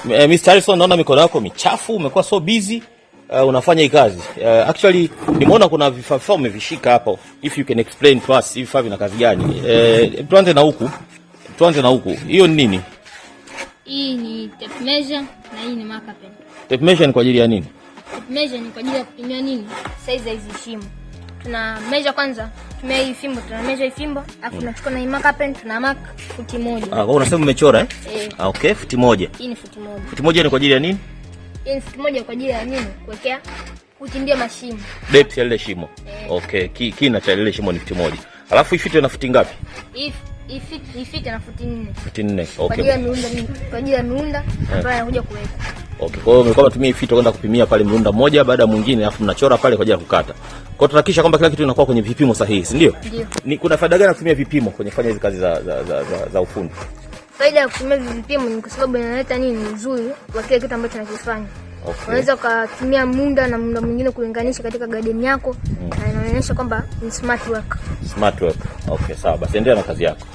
Mr. Harrison, naona mikono yako michafu, umekuwa so busy unafanya hii kazi. Actually nimeona kuna vifaa umevishika hapo. If you can explain to us vifaa vina kazi gani? Tuanze na huku. Hiyo ni nini? Hii ni tape measure na hii ni marker pen. Tape measure ni kwa ajili ya nini? Tape measure ni kwa ajili ya kupimia nini? Size ya hizi fimbo. Tuna measure kwanza, tumia hii fimbo, tuna measure hii fimbo, alafu tunachukua na hii marker pen, tuna mark futi moja. Kwa unasema umechora eh? Okay, futi moja. Hii ni futi moja. Futi moja ni kwa ajili ya nini? Hii ni futi moja kwa ajili ya nini? Kuwekea kuchimbia mashimo. Depth ya ile shimo. Okay, kina cha ile shimo ni futi moja. Alafu hii futi ina futi ngapi? Hii futi ina futi 4. Futi 4. Okay. Kwa ajili ya miunda ambayo inakuja kuweka. Okay, kwa hiyo mlikuwa mnatumia hii fito kwenda kupimia pale mrunda mmoja baada ya mwingine, alafu mnachora pale kwa ajili ya kukata. Kwa hiyo tunahakikisha kwamba kila kitu inakuwa kwenye vipimo sahihi, si ndio? Ndio. Ni kuna faida gani kutumia vipimo kwenye kufanya hizo kazi za ufundi? Faida ya kutumia vipimo ni kwa sababu inaleta nini nzuri kwa kile kitu ambacho tunakifanya. Okay. Unaweza kutumia munda na munda mwingine kulinganisha katika garden yako na inaonyesha kwamba ni smart work. Smart work. Okay, sawa. Basi endelea na kazi yako.